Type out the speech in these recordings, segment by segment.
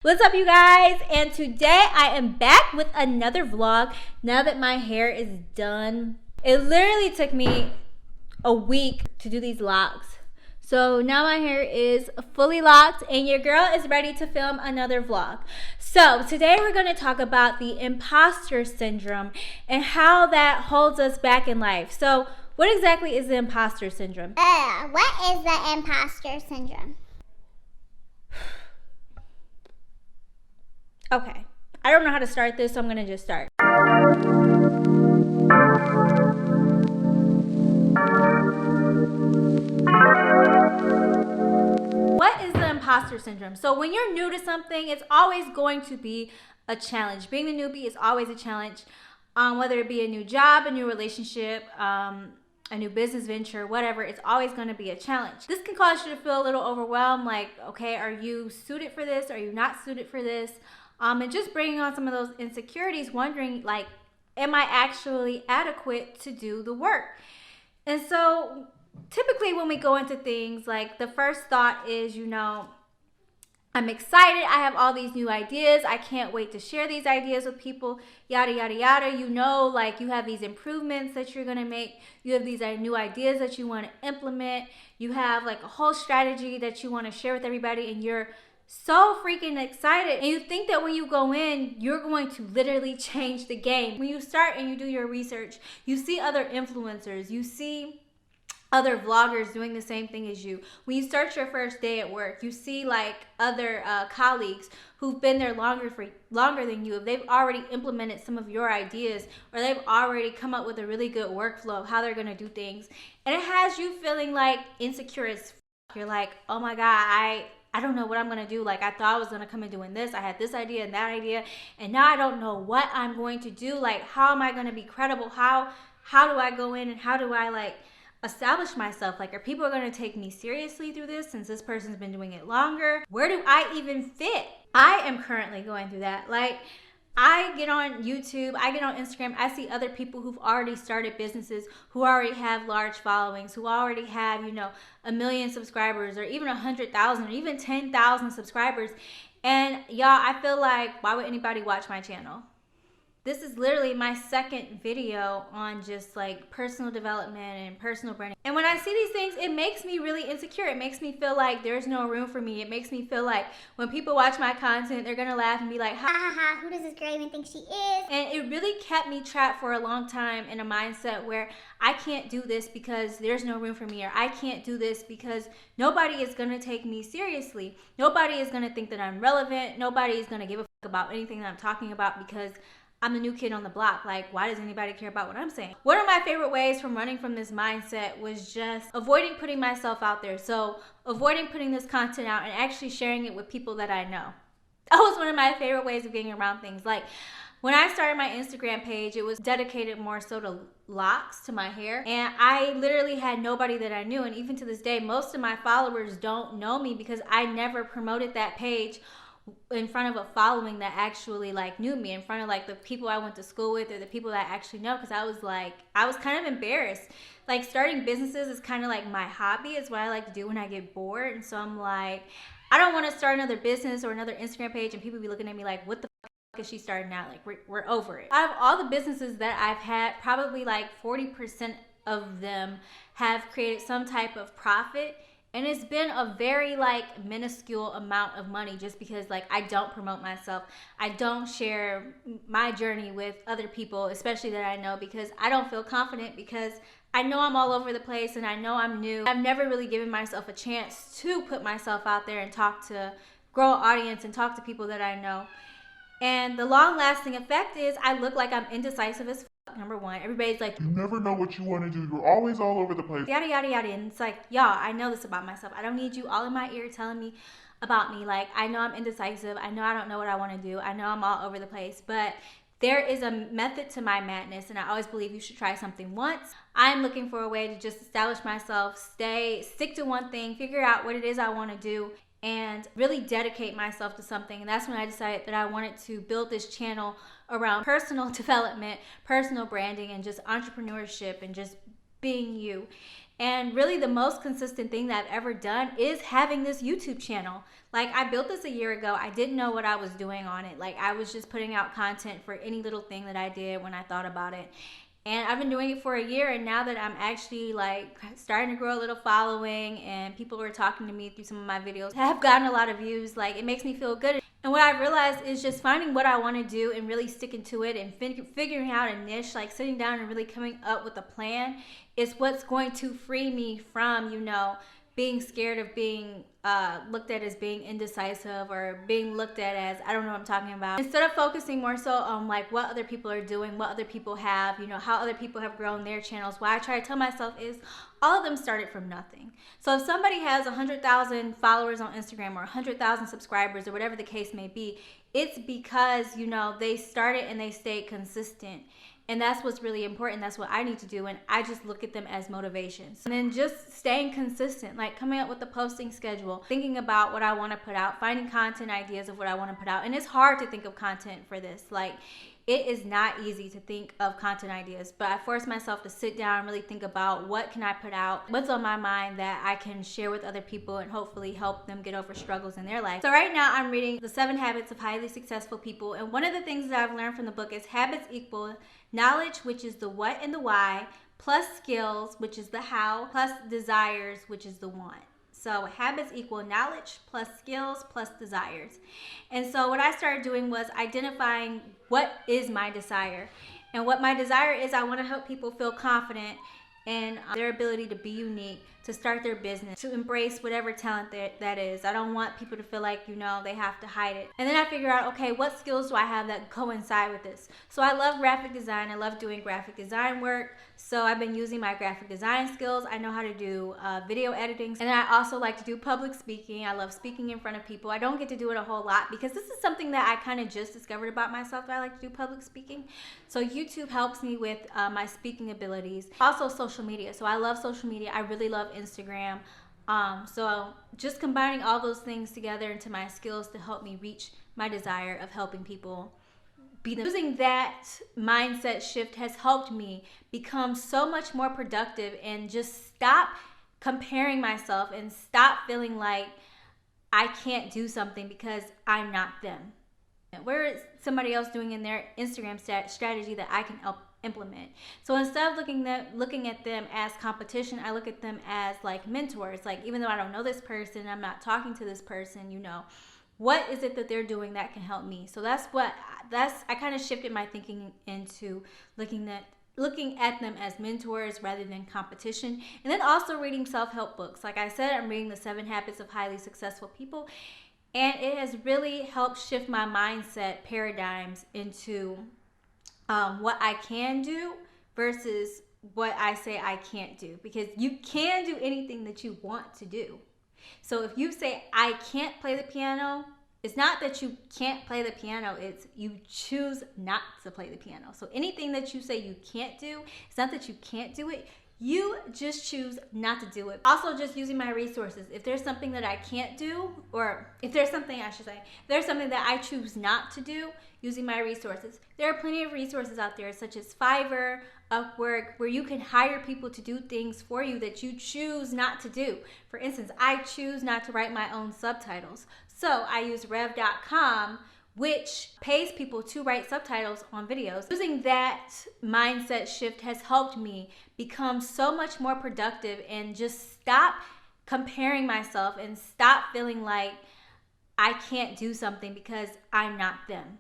What's up, you guys? And today I am back with another vlog now that my hair is done. It literally took me a week to do these locks. So now my hair is fully locked and your girl is ready to film another vlog. So today we're going to talk about the imposter syndrome and how that holds us back in life. So what exactly is the imposter syndrome? What is the imposter syndrome? Okay, I don't know how to start this, so I'm gonna just start. What is the imposter syndrome? So when you're new to something, it's always going to be a challenge. Being a newbie is always a challenge, whether it be a new job, a new relationship, a new business venture, whatever, it's always going to be a challenge. This can cause you to feel a little overwhelmed, like, okay, are you suited for this? Are you not suited for this? And just bringing on some of those insecurities, wondering, like, am I actually adequate to do the work? And so typically when we go into things, like, the first thought is, I'm excited. I have all these new ideas. I can't wait to share these ideas with people, yada, yada, yada. Like, you have these improvements that you're going to make. You have these new ideas that you want to implement. You have, like, a whole strategy that you want to share with everybody, and you're so freaking excited. And you think that when you go in, you're going to literally change the game. When you start and you do your research, you see other influencers. You see other vloggers doing the same thing as you. When you start your first day at work, you see, like, other colleagues who've been there longer than you. If they've already implemented some of your ideas, or they've already come up with a really good workflow of how they're gonna do things, and it has you feeling like insecure as f***. You're like, oh my god, I don't know what I'm gonna do. Like, I thought I was gonna come in doing this. I had this idea and that idea, and now I don't know what I'm going to do. Like, how am I gonna be credible? How do I go in and how do I, like, establish myself? Like, are people going to take me seriously through this since this person's been doing it longer? Where do I even fit? I am currently going through that. Like, I get on YouTube, I get on Instagram, I see other people who've already started businesses, who already have large followings, who already have, 1 million subscribers, or even 100,000, or even 10,000 subscribers. And y'all, I feel like, why would anybody watch my channel? This is literally my second video on just, like, personal development and personal branding. And when I see these things, it makes me really insecure. It makes me feel like there's no room for me. It makes me feel like when people watch my content, they're gonna laugh and be like, ha ha ha, Who does this girl even think she is? And it really kept me trapped for a long time in a mindset where I can't do this because there's no room for me, or I can't do this because nobody is gonna take me seriously. Nobody is gonna think that I'm relevant. Nobody is gonna give a fuck about anything that I'm talking about because I'm the new kid on the block. Like, why does anybody care about what I'm saying? One of my favorite ways from running from this mindset was just avoiding putting myself out there. So avoiding putting this content out and actually sharing it with people that I know. That was one of my favorite ways of getting around things. Like, when I started my Instagram page, it was dedicated more so to locks, to my hair. And I literally had nobody that I knew. And even to this day, most of my followers don't know me because I never promoted that page in front of a following that actually, like, knew me, in front of, like, the people I went to school with or the people that I actually know, because I was kind of embarrassed. Like, starting businesses is kind of like my hobby. It's what I like to do when I get bored. And so I'm like, I don't want to start another business or another Instagram page and people be looking at me like, what the fuck is she starting now? Like, we're over it. Out of all the businesses that I've had, probably like 40% of them have created some type of profit. And it's been a very, like, minuscule amount of money just because, like, I don't promote myself. I don't share my journey with other people, especially that I know, because I don't feel confident, because I know I'm all over the place and I know I'm new. I've never really given myself a chance to put myself out there and grow an audience and talk to people that I know. And the long-lasting effect is I look like I'm indecisive as number one. Everybody's like, you never know what you want to do. You're always all over the place. Yada, yada, yada. And it's like, y'all, I know this about myself. I don't need you all in my ear telling me about me. Like, I know I'm indecisive. I know I don't know what I want to do. I know I'm all over the place. But there is a method to my madness, and I always believe you should try something once. I'm looking for a way to just establish myself, stick to one thing, figure out what it is I want to do, and really dedicate myself to something. And that's when I decided that I wanted to build this channel around personal development, personal branding, and just entrepreneurship, and just being you. And really the most consistent thing that I've ever done is having this YouTube channel. Like, I built this a year ago. I didn't know what I was doing on it. Like, I was just putting out content for any little thing that I did when I thought about it. And I've been doing it for a year, and now that I'm actually like starting to grow a little following and people are talking to me through some of my videos, have gotten a lot of views, like, it makes me feel good. And what I realized is just finding what I want to do and really sticking to it and figuring out a niche, like sitting down and really coming up with a plan is what's going to free me from, you know, being scared of being looked at as being indecisive or being looked at as I don't know what I'm talking about. Instead of focusing more so on like what other people are doing, what other people have, you know, how other people have grown their channels, what I try to tell myself is all of them started from nothing. So if somebody has 100,000 followers on Instagram or 100,000 subscribers or whatever the case may be, it's because, you know, they started and they stayed consistent. And that's what's really important. That's what I need to do. And I just look at them as motivations. And then just staying consistent, like coming up with a posting schedule, thinking about what I want to put out, finding content ideas of what I want to put out. And it's hard to think of content for this. Like, it is not easy to think of content ideas, but I force myself to sit down and really think about what can I put out, what's on my mind that I can share with other people and hopefully help them get over struggles in their life. So right now I'm reading The 7 Habits of Highly Successful People, and one of the things that I've learned from the book is habits equal knowledge, which is the what and the why, plus skills, which is the how, plus desires, which is the want. So habits equal knowledge plus skills plus desires. And so what I started doing was identifying what is my desire. And what my desire is, I want to help people feel confident in their ability to be unique, to start their business, to embrace whatever talent that is. I don't want people to feel like, you know, they have to hide it. And then I figure out, okay, what skills do I have that coincide with this? So I love graphic design. I love doing graphic design work. So I've been using my graphic design skills. I know how to do video editing. And I also like to do public speaking. I love speaking in front of people. I don't get to do it a whole lot because this is something that I kind of just discovered about myself, that I like to do public speaking. So YouTube helps me with my speaking abilities. Also social media. So I love social media. I really love Instagram. So just combining all those things together into my skills to help me reach my desire of helping people be them. Using that mindset shift has helped me become so much more productive and just stop comparing myself and stop feeling like I can't do something because I'm not them. Where is somebody else doing in their Instagram strategy that I can help implement? So instead of looking at them as competition, I look at them as like mentors. Like, even though I don't know this person, I'm not talking to this person, you know, what is it that they're doing that can help me? So I kind of shifted my thinking into looking at them as mentors rather than competition. And then also reading self-help books. Like I said, I'm reading The 7 Habits of Highly Successful People. And it has really helped shift my mindset paradigms into what I can do versus what I say I can't do. Because you can do anything that you want to do. So if you say, I can't play the piano, it's not that you can't play the piano, it's you choose not to play the piano. So anything that you say you can't do, it's not that you can't do it, you just choose not to do it. Also, just using my resources. If there's something that I can't do, or if there's something that I choose not to do, using my resources. There are plenty of resources out there, such as Fiverr, Upwork, where you can hire people to do things for you that you choose not to do. For instance, I choose not to write my own subtitles. So I use rev.com, which pays people to write subtitles on videos. Using that mindset shift has helped me become so much more productive and just stop comparing myself and stop feeling like I can't do something because I'm not them.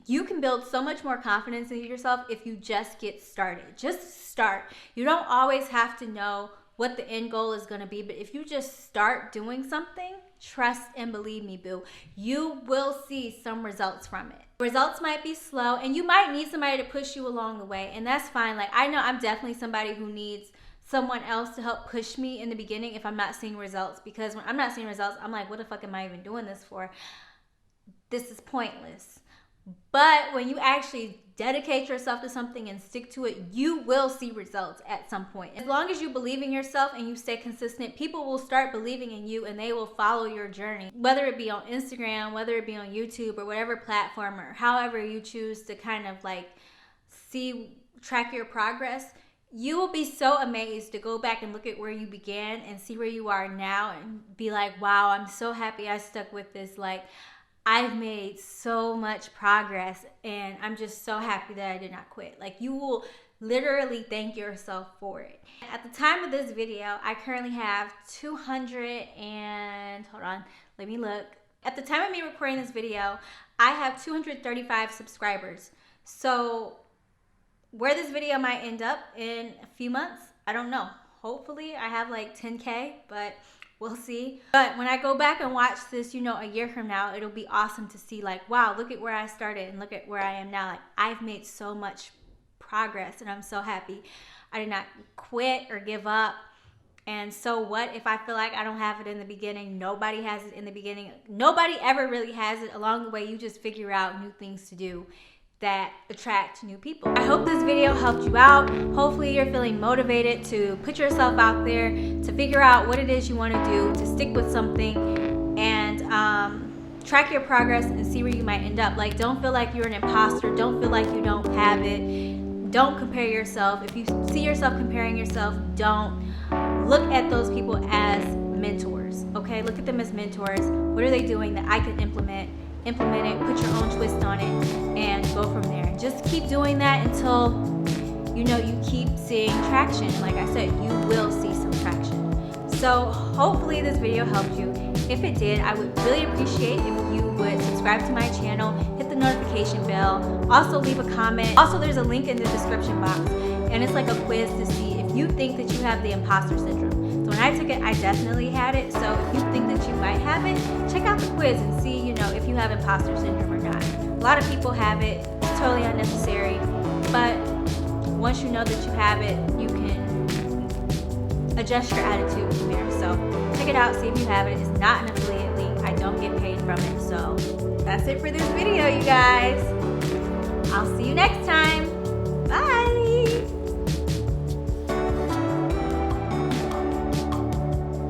You can build so much more confidence in yourself if you just get started. Just start. You don't always have to know what the end goal is going to be, but if you just start doing something, trust and believe me, boo, you will see some results from it. Results might be slow, and you might need somebody to push you along the way, and that's fine. Like, I know I'm definitely somebody who needs someone else to help push me in the beginning if I'm not seeing results, because when I'm not seeing results, I'm like, what the fuck am I even doing this for? This is pointless. But when you actually dedicate yourself to something and stick to it, you will see results at some point. As long as you believe in yourself and you stay consistent, people will start believing in you and they will follow your journey. Whether it be on Instagram, whether it be on YouTube, or whatever platform, or however you choose to kind of like track your progress, you will be so amazed to go back and look at where you began and see where you are now and be like, wow, I'm so happy I stuck with this. Like, I've made so much progress and I'm just so happy that I did not quit. Like, you will literally thank yourself for it. At the time of this video, I currently have 200 and, hold on, let me look. At the time of me recording this video, I have 235 subscribers. So where this video might end up in a few months, I don't know. Hopefully I have like 10K, but we'll see. But when I go back and watch this, you know, a year from now, it'll be awesome to see like, wow, look at where I started and look at where I am now. Like, I've made so much progress and I'm so happy. I did not quit or give up. And so what if I feel like I don't have it in the beginning? Nobody has it in the beginning. Nobody ever really has it. Along the way, you just figure out new things to do that attract new people. I hope this video helped you out. Hopefully you're feeling motivated to put yourself out there, to figure out what it is you want to do, to stick with something, and track your progress and see where you might end up. Like, don't feel like you're an imposter. Don't feel like you don't have it. Don't compare yourself. If you see yourself comparing yourself, don't. Look at those people as mentors, okay? Look at them as mentors. What are they doing that I can implement it, put your own twist on it, and go from there. Just keep doing that until, you know, you keep seeing traction. Like I said, you will see some traction. So hopefully this video helped you. If it did, I would really appreciate if you would subscribe to my channel, hit the notification bell, also leave a comment. Also, there's a link in the description box, and it's like a quiz to see if you think that you have the imposter syndrome. So when I took it, I definitely had it. So if you think that you might have it, check out the quiz and see, you know, if you have imposter syndrome or not. A lot of people have it. It's totally unnecessary. But once you know that you have it, you can adjust your attitude from there. So check it out, see if you have it. It's not an affiliate link. I don't get paid from it. So that's it for this video, you guys.